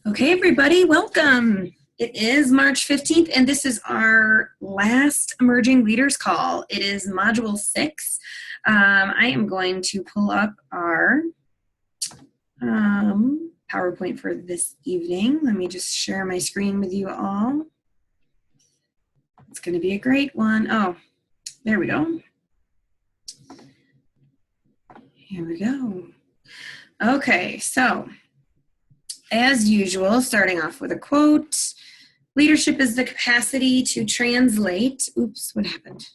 Okay, everybody, welcome. It is March 15th, and this is our last Emerging Leaders Call. It is Module 6. I am going to pull up our PowerPoint for this evening. Let me just share my screen with you all. It's going to be a great one. Oh, there we go. Here we go. Okay, so as usual, starting off with a quote, leadership is the capacity to translate, oops, what happened?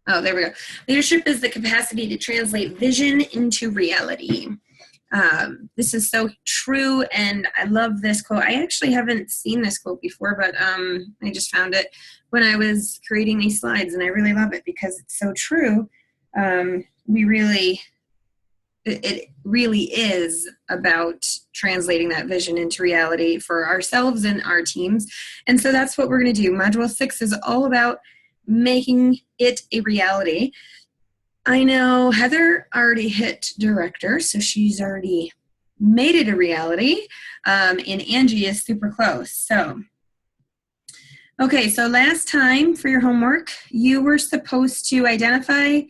Oh, there we go. Leadership is the capacity to translate vision into reality. This is so true, and I love this quote. I actually haven't seen this quote before, but I just found it when I was creating these slides, and I really love it because it's so true. It really is about translating that vision into reality for ourselves and our teams. And so that's what we're going to do. Module 6 is all about making it a reality. I know Heather already hit director, so she's already made it a reality. And Angie is super close. So, okay, so last time for your homework, you were supposed to identify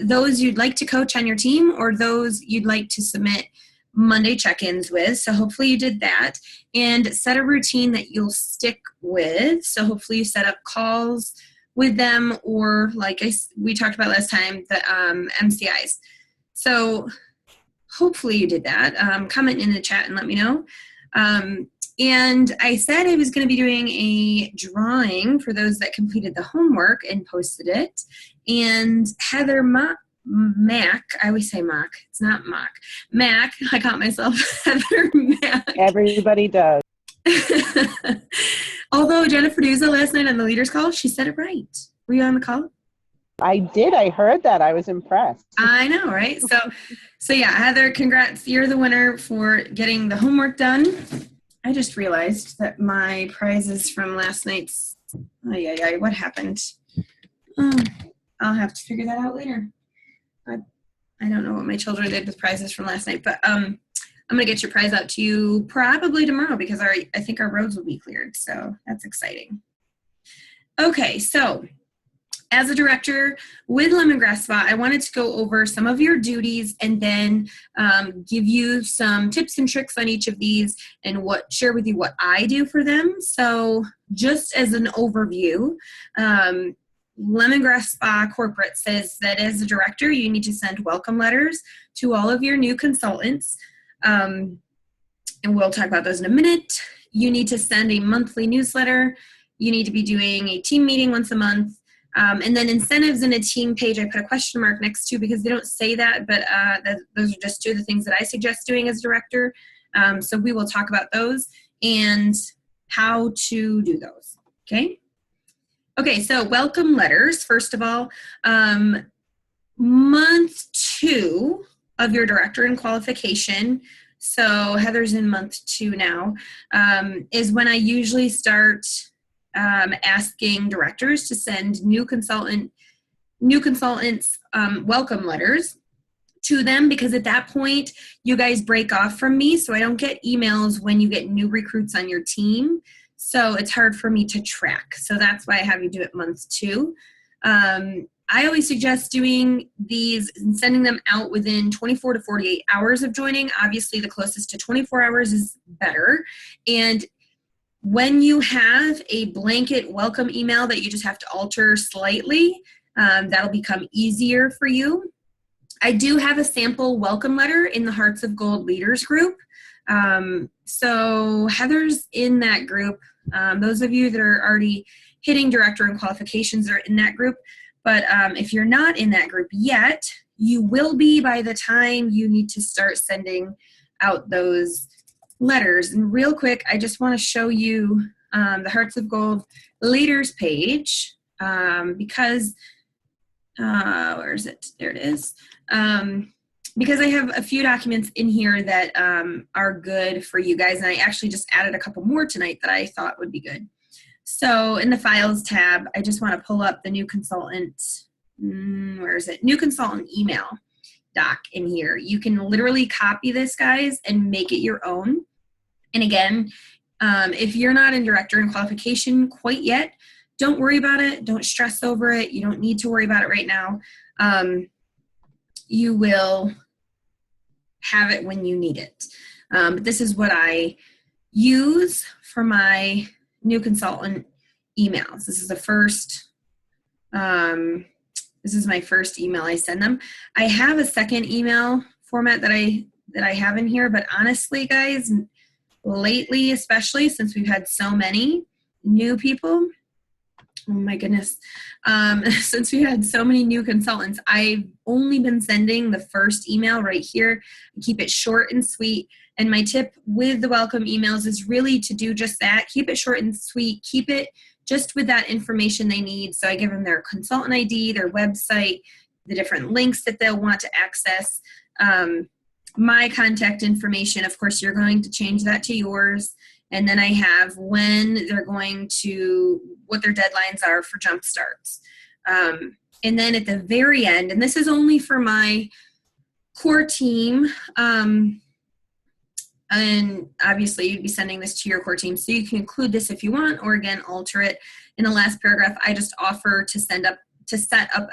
those you'd like to coach on your team or those you'd like to submit Monday check-ins with. So hopefully you did that, and set a routine that you'll stick with. So hopefully you set up calls with them, or like we talked about last time, the MCIs. So hopefully you did that. Comment in the chat and let me know. And I said I was going to be doing a drawing for those that completed the homework and posted it. And Heather Mack, I always say Mock, it's not Mock. Mack, I caught myself, Heather Mack. Everybody does. Although Jennifer Duza last night on the leaders call, she said it right. Were you on the call? I did. I heard that. I was impressed. I know, right? So yeah, Heather, congrats. You're the winner for getting the homework done. I just realized that my prizes from last night's, what happened? I'll have to figure that out later. I don't know what my children did with prizes from last night, but I'm going to get your prize out to you probably tomorrow because I think our roads will be cleared, so that's exciting. Okay, so as a director with Lemongrass Spa, I wanted to go over some of your duties and then give you some tips and tricks on each of these and share with you what I do for them. So just as an overview, Lemongrass Spa Corporate says that as a director, you need to send welcome letters to all of your new consultants. And we'll talk about those in a minute. You need to send a monthly newsletter. You need to be doing a team meeting once a month. And then incentives in a team page, I put a question mark next to because they don't say that, but those are just two of the things that I suggest doing as director. So we will talk about those and how to do those, okay? Okay, so welcome letters, first of all. Month 2 of your director in qualification, so Heather's in month 2 now, is when I usually start asking directors to send new consultants welcome letters to them, because at that point you guys break off from me, so I don't get emails when you get new recruits on your team, so it's hard for me to track. So that's why I have you do it month 2. I always suggest doing these and sending them out within 24 to 48 hours of joining. Obviously the closest to 24 hours is better, and when you have a blanket welcome email that you just have to alter slightly, that'll become easier for you. I do have a sample welcome letter in the Hearts of Gold Leaders group. So Heather's in that group. Those of you that are already hitting director and qualifications are in that group. But if you're not in that group yet, you will be by the time you need to start sending out those letters. And real quick, I just want to show you the Hearts of Gold Leaders page because, where is it? There it is. Because I have a few documents in here that are good for you guys, and I actually just added a couple more tonight that I thought would be good. So in the Files tab, I just want to pull up the new consultant, where is it? New consultant email doc in here. You can literally copy this, guys, and make it your own. And again, if you're not in director and qualification quite yet, don't worry about it. Don't stress over it. You don't need to worry about it right now. You will have it when you need it. But this is what I use for my new consultant emails. This is the first, this is my first email I send them. I have a second email format that I have in here, but honestly, guys, lately, especially since we've had so many new people, oh my goodness, since we had so many new consultants, I've only been sending the first email right here. I keep it short and sweet. And my tip with the welcome emails is really to do just that. Keep it short and sweet. Keep it just with that information they need. So I give them their consultant ID, their website, the different links that they'll want to access. My contact information, of course, you're going to change that to yours. And then I have when they're going to, what their deadlines are for jump starts. And then at the very end, and this is only for my core team, and obviously you'd be sending this to your core team, so you can include this if you want, or again, alter it. In the last paragraph, I just offer to set up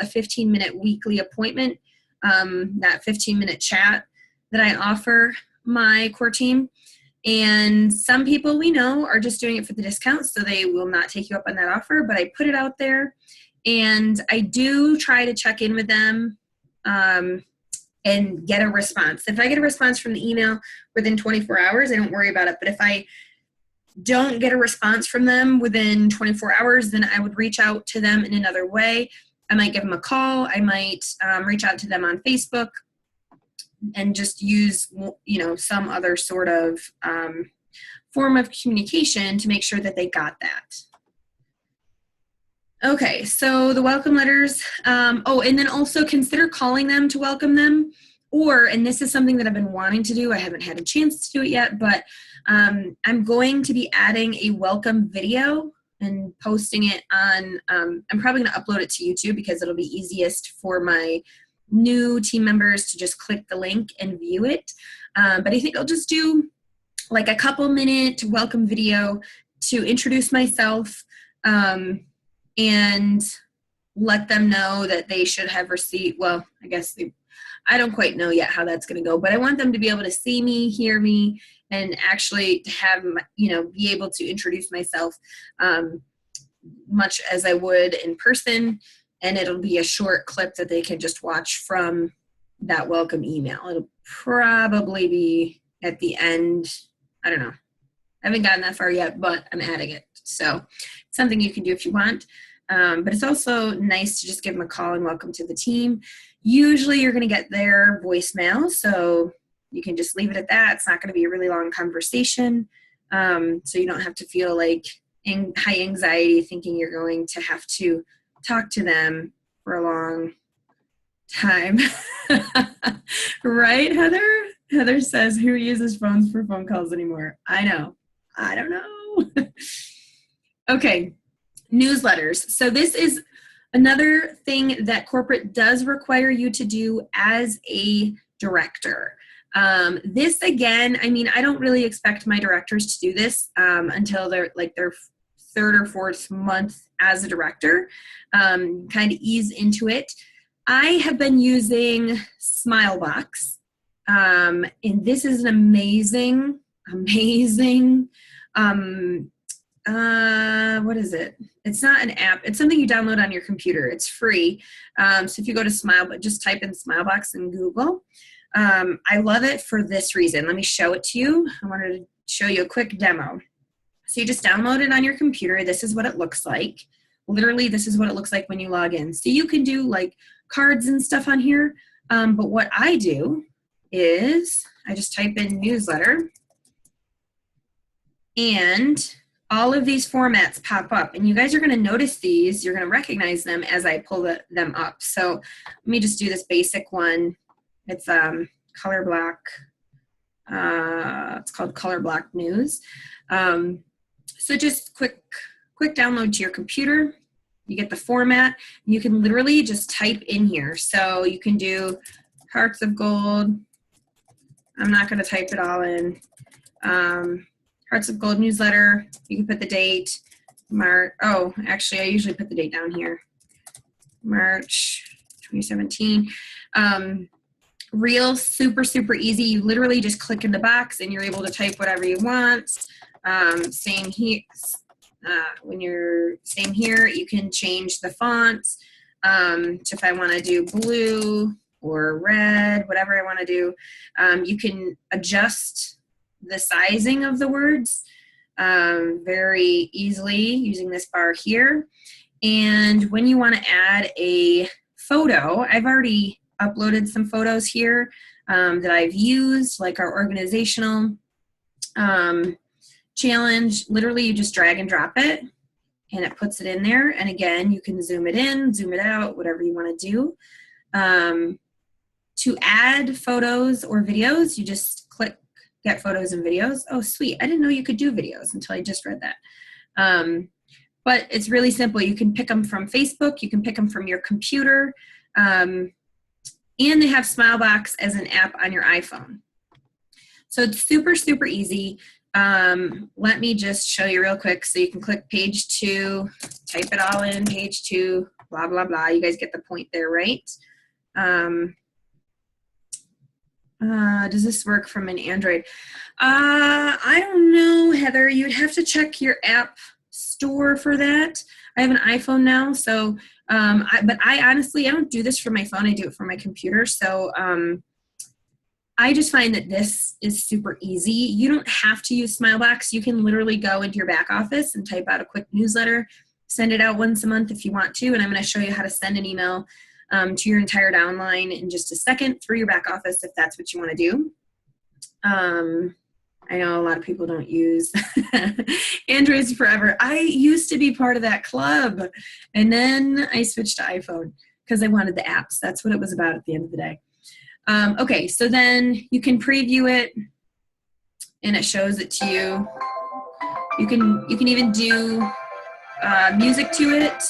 a 15-minute weekly appointment, that 15-minute chat that I offer my core team. And some people we know are just doing it for the discount, so they will not take you up on that offer, but I put it out there. And I do try to check in with them and get a response. If I get a response from the email within 24 hours, I don't worry about it. But if I don't get a response from them within 24 hours, then I would reach out to them in another way. I might give them a call. I might reach out to them on Facebook and just use, some other sort of form of communication to make sure that they got that. Okay, so the welcome letters. And then also consider calling them to welcome them. And this is something that I've been wanting to do. I haven't had a chance to do it yet, but I'm going to be adding a welcome video and posting it on, I'm probably going to upload it to YouTube because it'll be easiest for my new team members to just click the link and view it. But I think I'll just do like a couple minute welcome video to introduce myself and let them know that they should have received, well, I don't quite know yet how that's going to go, but I want them to be able to see me, hear me, and actually have, be able to introduce myself much as I would in person. And it'll be a short clip that they can just watch from that welcome email. It'll probably be at the end. I don't know. I haven't gotten that far yet, but I'm adding it. So it's something you can do if you want. But it's also nice to just give them a call and welcome to the team. Usually you're going to get their voicemail, so you can just leave it at that. It's not going to be a really long conversation. So you don't have to feel like high anxiety thinking you're going to have to talk to them for a long time. Right, Heather? Heather says, who uses phones for phone calls anymore? I know. I don't know. Okay, newsletters. So this is another thing that corporate does require you to do as a director. This again, I don't really expect my directors to do this until they're like their third or fourth month as a director, kind of ease into it. I have been using Smilebox, and this is an amazing, what is it? It's not an app. It's something you download on your computer. It's free. So if you go to just type in Smilebox in Google. I love it for this reason. Let me show it to you. I wanted to show you a quick demo. So you just download it on your computer. This is what it looks like. Literally, this is what it looks like when you log in. So you can do like cards and stuff on here. But what I do is I just type in newsletter and all of these formats pop up. And you guys are going to notice these. You're going to recognize them as I pull them up. So let me just do this basic one. It's color block. It's called color block news. So just quick download to your computer. You get the format. You can literally just type in here. So you can do hearts of gold. I'm not going to type it all in. Hearts of Gold newsletter. You can put the date. Oh, actually, I usually put the date down here. March 2017. Real, super, super easy. You literally just click in the box and you're able to type whatever you want. Same here. Same here, you can change the font to if I want to do blue or red, whatever I want to do. You can adjust the sizing of the words very easily using this bar here. And when you want to add a photo, I've already uploaded some photos here that I've used, like our organizational challenge. Literally, you just drag and drop it, and it puts it in there. And again, you can zoom it in, zoom it out, whatever you want to do. To add photos or videos, you just click Get Photos and Videos. Oh, sweet. I didn't know you could do videos until I just read that. But it's really simple. You can pick them from Facebook. You can pick them from your computer. And they have Smilebox as an app on your iPhone. So it's super, super easy. Let me just show you real quick. So you can click page 2, type it all in, page 2, blah, blah, blah. You guys get the point there, right? Does this work from an Android? I don't know, Heather. You'd have to check your app store for that. I have an iPhone now, so but I honestly, I don't do this for my phone. I do it for my computer. So I just find that this is super easy. You don't have to use Smilebox. You can literally go into your back office and type out a quick newsletter, send it out once a month if you want to, and I'm going to show you how to send an email to your entire downline in just a second through your back office if that's what you want to do. I know a lot of people don't use Androids forever. I used to be part of that club, and then I switched to iPhone because I wanted the apps. That's what it was about at the end of the day. Okay, so then you can preview it, and it shows it to you. You can even do music to it.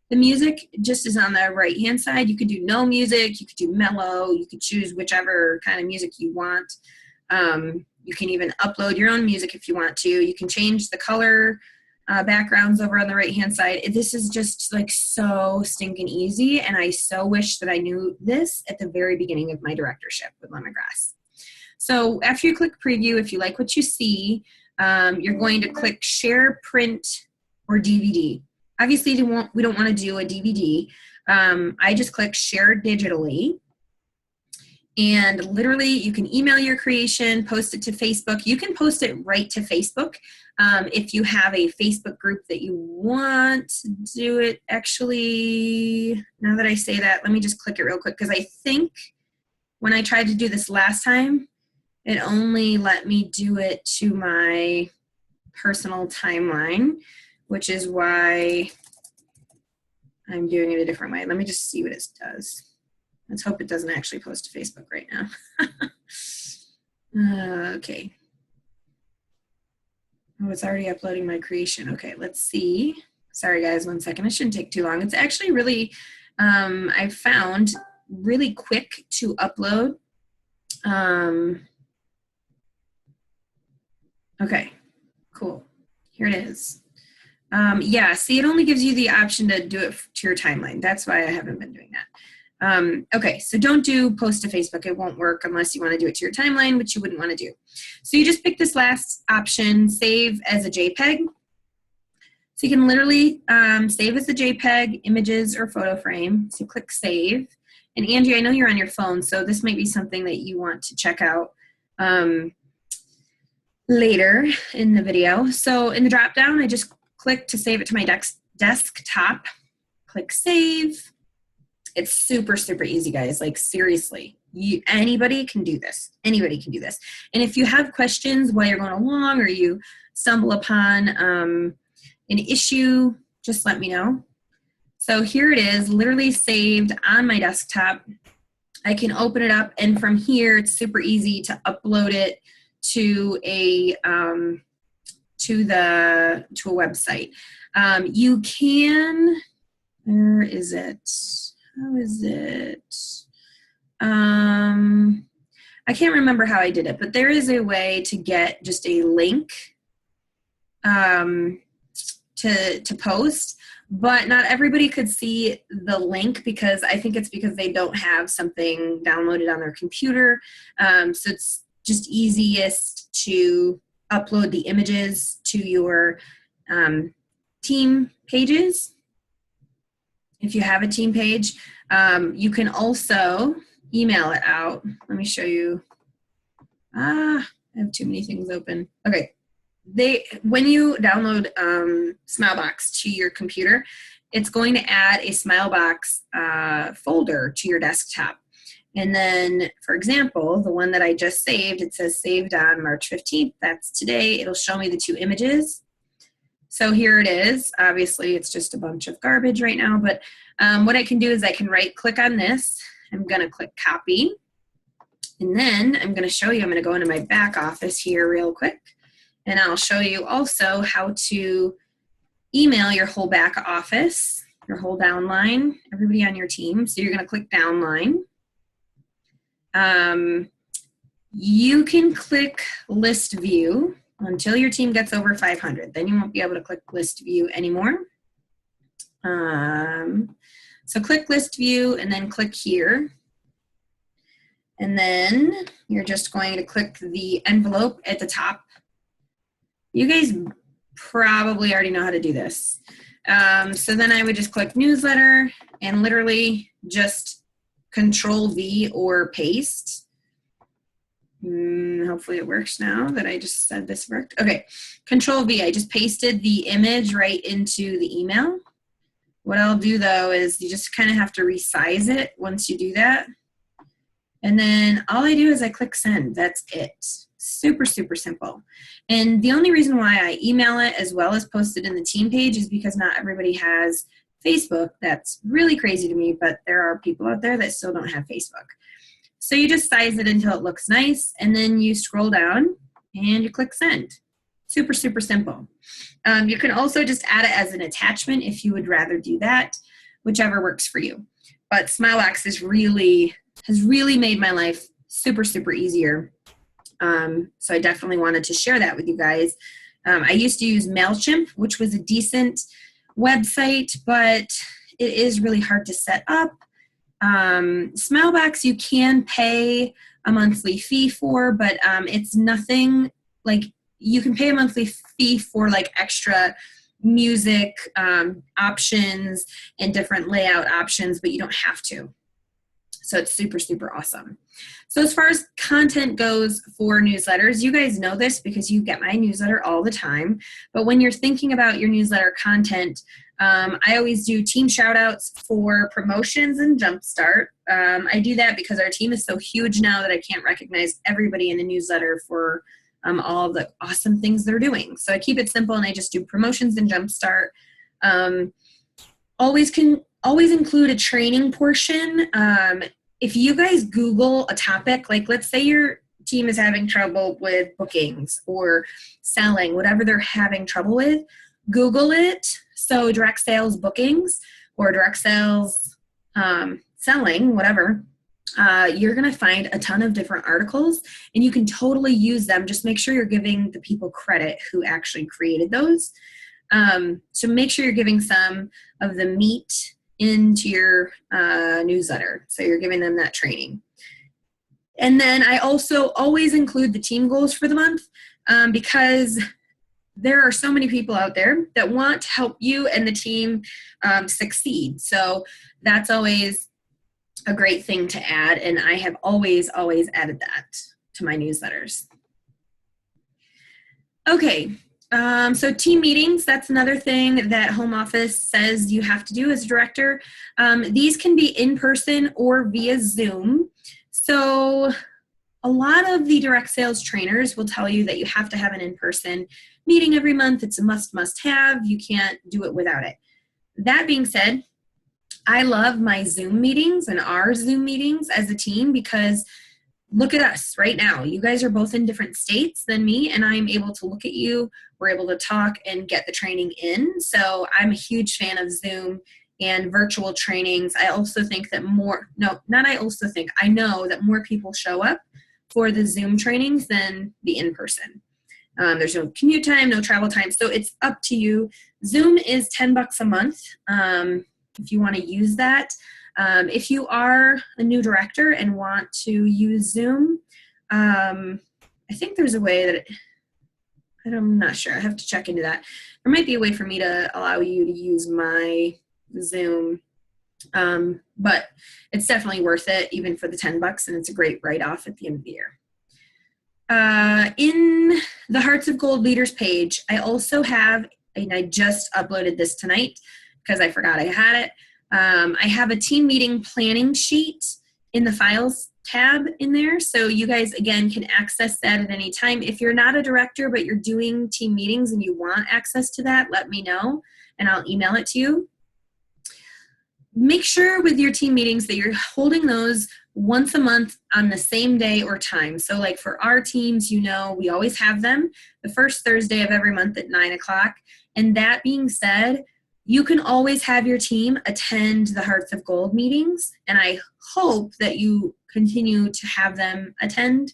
The music just is on the right-hand side. You could do no music. You could do mellow. You could choose whichever kind of music you want. You can even upload your own music if you want to. You can change the color backgrounds over on the right-hand side. This is just like so stinking easy, and I so wish that I knew this at the very beginning of my directorship with Lemongrass. So after you click preview, if you like what you see, you're going to click share, print, or DVD. Obviously, we don't want to do a DVD. I just click share digitally. And literally, you can email your creation, post it to Facebook. You can post it right to Facebook. If you have a Facebook group that you want to do it, actually, now that I say that, let me just click it real quick, because I think when I tried to do this last time, it only let me do it to my personal timeline, which is why I'm doing it a different way. Let me just see what it does. Let's hope it doesn't actually post to Facebook right now. Okay. Oh, it's already uploading my creation. Okay, let's see. Sorry, guys, 1 second. It shouldn't take too long. It's actually really, I found, really quick to upload. Okay, cool. Here it is. Yeah, see, it only gives you the option to do it to your timeline. That's why I haven't been doing that. Okay, so don't do post to Facebook. It won't work unless you want to do it to your timeline, which you wouldn't want to do. So you just pick this last option, save as a JPEG. So you can literally save as a JPEG, images, or photo frame. So click save. And Angie, I know you're on your phone, so this might be something that you want to check out later in the video. So in the drop down, I just click to save it to my desktop. Click save. It's super, super easy, guys. Like, seriously, anybody can do this. Anybody can do this. And if you have questions while you're going along, or you stumble upon an issue, just let me know. So here it is, literally saved on my desktop. I can open it up, and from here, it's super easy to upload it to a website. You can. Where is it? How is it? I can't remember how I did it, but there is a way to get just a link to post, but not everybody could see the link because I think it's because they don't have something downloaded on their computer. So it's just easiest to upload the images to your team pages. If you have a team page, you can also email it out. Let me show you. I have too many things open. Okay. When you download Smilebox to your computer, it's going to add a Smilebox folder to your desktop. And then, for example, the one that I just saved, it says saved on March 15th. That's today. It'll show me the 2 images. So here it is. Obviously, it's just a bunch of garbage right now, but what I can do is I can right-click on this. I'm going to click copy. And then I'm going to show you, I'm going to go into my back office here real quick. And I'll show you also how to email your whole back office, your whole downline, everybody on your team. So you're going to click downline. You can click list view until your team gets over 500. Then you won't be able to click list view anymore. So click list view and then click here. And then you're just going to click the envelope at the top. You guys probably already know how to do this. So then I would just click newsletter and literally just Control V or paste. Hopefully it works now that I just said this worked. Okay, Control V, I just pasted the image right into the email. What I'll do though is you just kind of have to resize it once you do that. And then all I do is I click send. That's it. Super, super simple. And the only reason why I email it as well as post it in the team page is because not everybody has Facebook. That's really crazy to me, but there are people out there that still don't have Facebook. So you just size it until it looks nice, and then you scroll down and you click send. Super, super simple. You can also just add it as an attachment if you would rather do that, whichever works for you. But Smilebox has really made my life super, super easier. So I definitely wanted to share that with you guys. I used to use MailChimp, which was a decent website, but it is really hard to set up. Smilebox you can pay a monthly fee for, but it's nothing like you can pay a monthly fee for like extra music options and different layout options, but you don't have to. So it's super, super awesome. So as far as content goes for newsletters, you guys know this because you get my newsletter all the time. But when you're thinking about your newsletter content, I always do team shout outs for promotions and Jumpstart. I do that because our team is so huge now that I can't recognize everybody in the newsletter for all the awesome things they're doing. So I keep it simple and I just do promotions and Jumpstart. Always include a training portion. If you guys Google a topic, like let's say your team is having trouble with bookings or selling, whatever they're having trouble with, Google it. So direct sales bookings or direct sales selling, whatever. You're going to find a ton of different articles and you can totally use them. Just make sure you're giving the people credit who actually created those. So make sure you're giving some of the meat into your newsletter. So you're giving them that training. And then I also always include the team goals for the month because there are so many people out there that want to help you and the team succeed. So that's always a great thing to add. And I have always added that to my newsletters. Okay. So team meetings, that's another thing that home office says you have to do as a director. These can be in person or via Zoom. So a lot of the direct sales trainers will tell you that you have to have an in-person meeting every month. It's a must have. You can't do it without it. That being said, I love my Zoom meetings and our Zoom meetings as a team because look at us right now. You guys are both in different states than me, and I'm able to look at you. We're able to talk and get the training in. So I'm a huge fan of Zoom and virtual trainings. I also think that I know that more people show up for the Zoom trainings than the in-person. There's no commute time, no travel time, so it's up to you. Zoom is $10 a month if you want to use that. If you are a new director and want to use Zoom, I think there's a way that I'm not sure. I have to check into that. There might be a way for me to allow you to use my Zoom, but it's definitely worth it, even for the $10, and it's a great write-off at the end of the year. In the Hearts of Gold Leaders page, I also have, and I just uploaded this tonight because I forgot I had it. I have a team meeting planning sheet in the files tab in there. So you guys, again, can access that at any time. If you're not a director, but you're doing team meetings and you want access to that, let me know and I'll email it to you. Make sure with your team meetings that you're holding those once a month on the same day or time. So like for our teams, you know, we always have them the first Thursday of every month at 9 o'clock. And that being said, you can always have your team attend the Hearts of Gold meetings. And I hope that you continue to have them attend,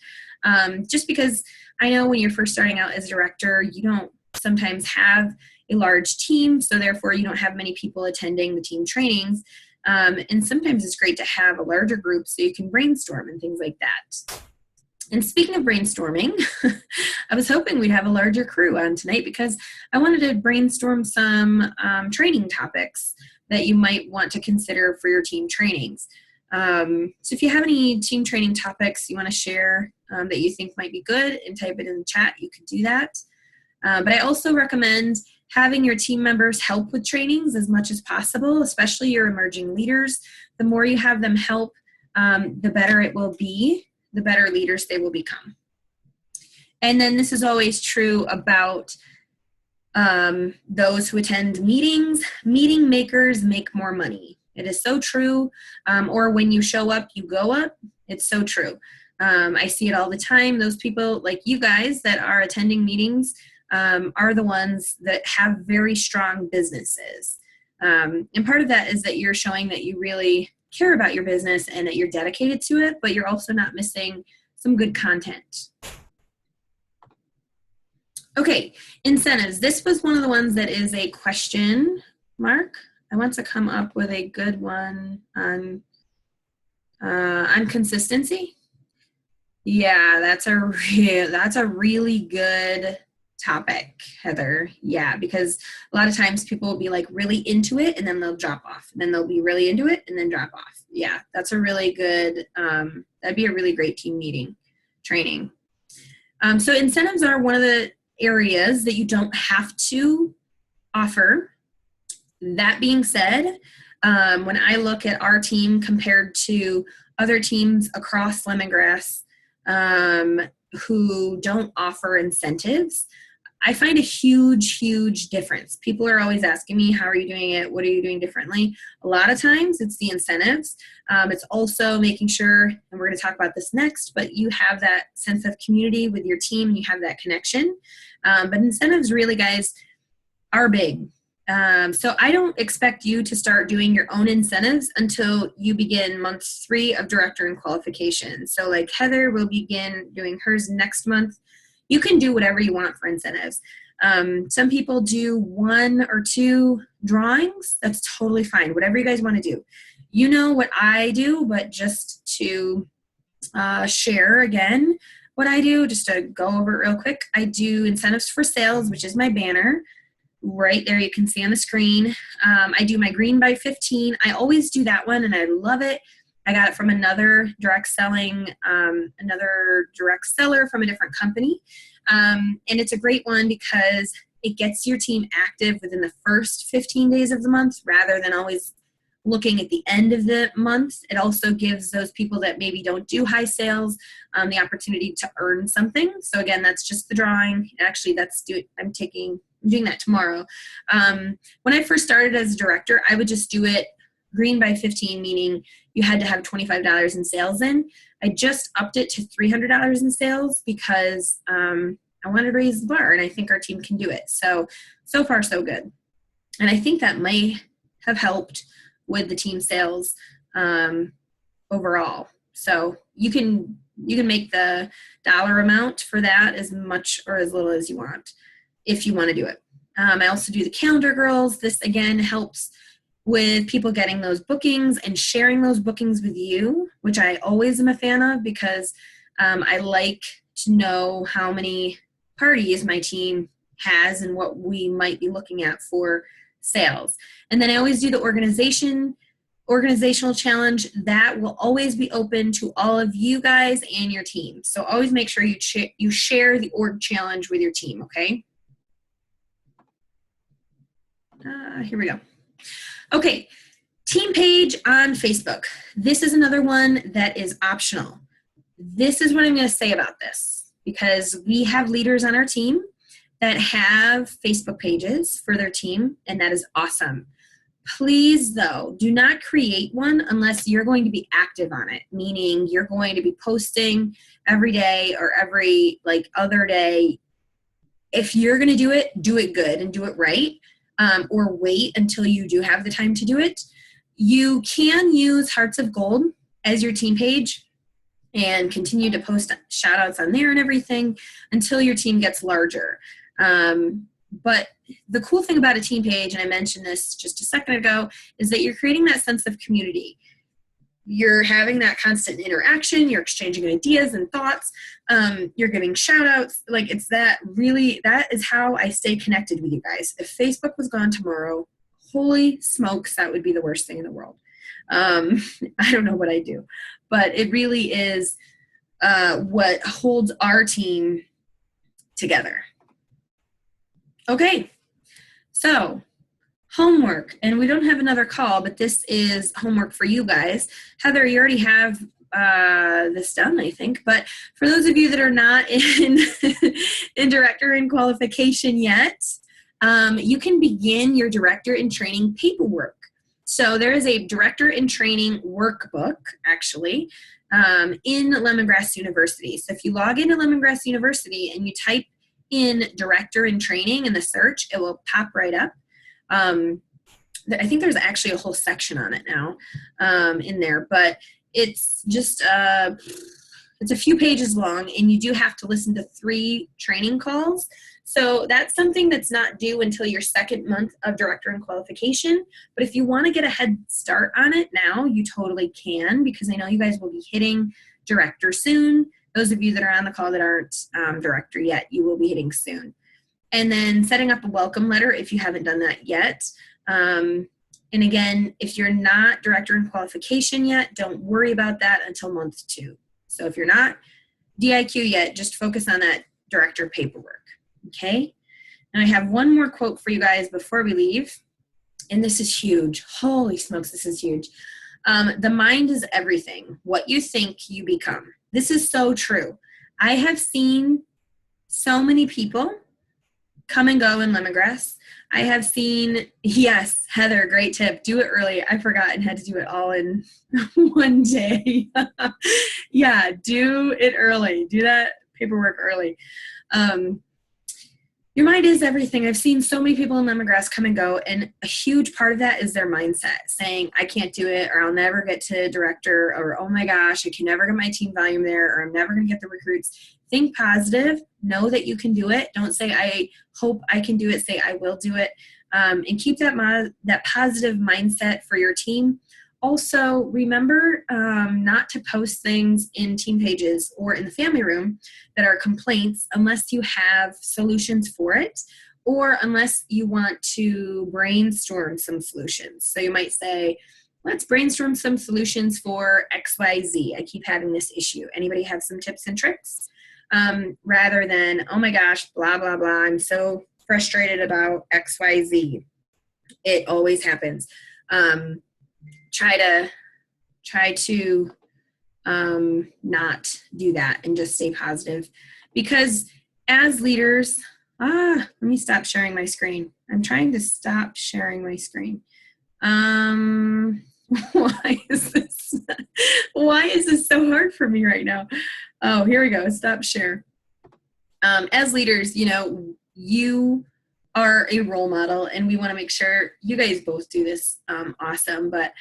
just because I know when you're first starting out as a director, you don't sometimes have a large team, so therefore you don't have many people attending the team trainings. And sometimes it's great to have a larger group so you can brainstorm and things like that. And speaking of brainstorming, I was hoping we'd have a larger crew on tonight because I wanted to brainstorm some training topics that you might want to consider for your team trainings. So if you have any team training topics you want to share that you think might be good and type it in the chat, you could do that. But I also recommend having your team members help with trainings as much as possible, especially your emerging leaders. The more you have them help, the better it will be, the better leaders they will become. And then this is always true about those who attend meetings. Meeting makers make more money. It is so true. Or when you show up, you go up. It's so true. I see it all the time. Those people like you guys that are attending meetings are the ones that have very strong businesses. And part of that is that you're showing that you really care about your business and that you're dedicated to it, but you're also not missing some good content. Okay, incentives. This was one of the ones that is a question mark. I want to come up with a good one on consistency. Yeah, that's a really good topic, Heather. Yeah, because a lot of times people will be like really into it and then they'll drop off. And then they'll be really into it and then drop off. Yeah, that's a really good, that'd be a really great team meeting training. So incentives are one of the areas that you don't have to offer. That being said, when I look at our team compared to other teams across Lemongrass who don't offer incentives, I find a huge difference. People are always asking me, how are you doing it? What are you doing differently? A lot of times it's the incentives. It's also making sure, and we're going to talk about this next, but you have that sense of community with your team and you have that connection. But incentives really, guys, are big. So I don't expect you to start doing your own incentives until you begin month 3 of director and qualification. So like Heather will begin doing hers next month. You can do whatever you want for incentives. Some people do 1 or 2 drawings. That's totally fine. Whatever you guys want to do. You know what I do, but just to share again what I do, just to go over it real quick. I do incentives for sales, which is my banner. Right there you can see on the screen. I do my green by 15. I always do that one and I love it. I got it from another direct seller from a different company. And it's a great one because it gets your team active within the first 15 days of the month rather than always looking at the end of the month. It also gives those people that maybe don't do high sales the opportunity to earn something. So again, that's just the drawing. Actually, I'm doing that tomorrow. When I first started as a director, I would just do it green by 15, meaning you had to have $25 in sales in. I just upped it to $300 in sales because I wanted to raise the bar and I think our team can do it. So far so good. And I think that may have helped with the team sales overall. So you can You can make the dollar amount for that as much or as little as you want if you want to do it. I also do the calendar girls. This again helps with people getting those bookings and sharing those bookings with you, which I always am a fan of because I like to know how many parties my team has and what we might be looking at for sales. And then I always do the organizational challenge. That will always be open to all of you guys and your team. So always make sure you share the org challenge with your team, okay? Here we go. Okay, team page on Facebook. This is another one that is optional. This is what I'm going to say about this because we have leaders on our team that have Facebook pages for their team, and that is awesome. Please, though, do not create one unless you're going to be active on it, meaning you're going to be posting every day or every other day. If you're going to do it good and do it right. Or wait until you do have the time to do it. You can use Hearts of Gold as your team page and continue to post shout outs on there and everything until your team gets larger. But the cool thing about a team page, and I mentioned this just a second ago, is that you're creating that sense of community. You're having that constant interaction, you're exchanging ideas and thoughts, you're giving shout outs. That is how I stay connected with you guys. If Facebook was gone tomorrow, holy smokes, that would be the worst thing in the world. I don't know what I'd do, but it really is what holds our team together. Okay, so homework, and we don't have another call, but this is homework for you guys. Heather, you already have this done, I think, but for those of you that are not in director in qualification yet, you can begin your director in training paperwork. So there is a director in training workbook, actually, in Lemongrass University. So if you log into Lemongrass University and you type in director in training in the search, it will pop right up. I think there's actually a whole section on it now in there, but it's just it's a few pages long, and you do have to listen to 3 training calls. So that's something that's not due until your second month of director in qualification. But if you want to get a head start on it now, you totally can, because I know you guys will be hitting director soon. Those of you that are on the call that aren't director yet, you will be hitting soon. And then setting up a welcome letter if you haven't done that yet. And again, if you're not director in qualification yet, don't worry about that until month 2. So if you're not DIQ yet, just focus on that director paperwork, okay? And I have one more quote for you guys before we leave, and this is huge. Holy smokes, this is huge. The mind is everything. What you think, you become. This is so true. I have seen so many people come and go in lemongrass. I have seen, yes, Heather, great tip. Do it early. I forgot and had to do it all in one day. Yeah, do it early. Do that paperwork early. Your mind is everything. I've seen so many people in lemongrass come and go, and a huge part of that is their mindset, saying, I can't do it, or I'll never get to director, or oh my gosh, I can never get my team volume there, or I'm never going to get the recruits. Think positive. Know that you can do it. Don't say, I hope I can do it. Say, I will do it. And keep that positive mindset for your team. Also, remember not to post things in team pages or in the family room that are complaints unless you have solutions for it, or unless you want to brainstorm some solutions. So you might say, let's brainstorm some solutions for XYZ. I keep having this issue. Anybody have some tips and tricks? Rather than, oh my gosh, blah, blah, blah, I'm so frustrated about XYZ. It always happens. Try to not do that and just stay positive, because as leaders, let me stop sharing my screen. I'm trying to stop sharing my screen. Why is this so hard for me right now? Oh, here we go. Stop share. As leaders, you are a role model, and we want to make sure you guys both do this awesome. But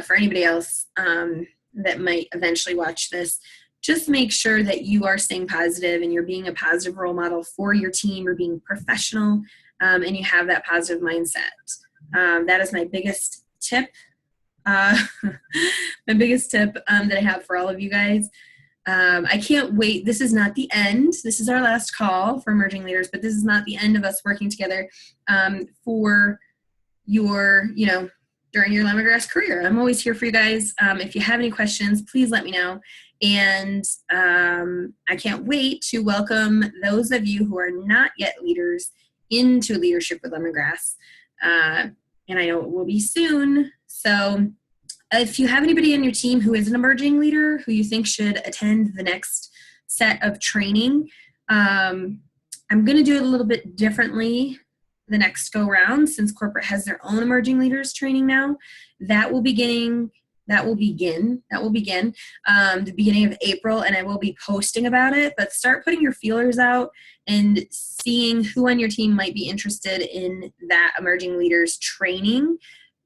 for anybody else that might eventually watch this, just make sure that you are staying positive and you're being a positive role model for your team. You're being professional, and you have that positive mindset. That is my biggest tip. My biggest tip that I have for all of you guys. I can't wait. This is not the end. This is our last call for emerging leaders, but this is not the end of us working together for your, during your lemongrass career. I'm always here for you guys. If you have any questions, please let me know. And I can't wait to welcome those of you who are not yet leaders into Leadership with Lemongrass. And I know it will be soon. So if you have anybody on your team who is an emerging leader who you think should attend the next set of training, I'm going to do it a little bit differently the next go round, since corporate has their own emerging leaders training now. That will begin the beginning of April, and I will be posting about it. But start putting your feelers out and seeing who on your team might be interested in that emerging leaders training.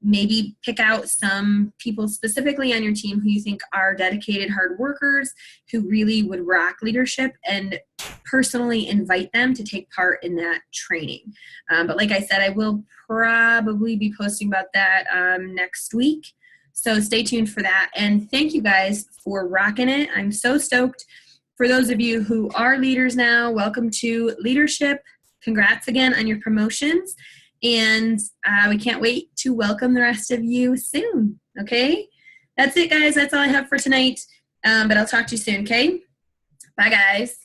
Maybe pick out some people specifically on your team who you think are dedicated hard workers who really would rock leadership, and personally invite them to take part in that training. But like I said, I will probably be posting about that next week. So stay tuned for that. And thank you guys for rocking it. I'm so stoked. For those of you who are leaders now, welcome to leadership. Congrats again on your promotions. And we can't wait to welcome the rest of you soon. Okay? That's it, guys. That's all I have for tonight. But I'll talk to you soon, okay? Bye, guys.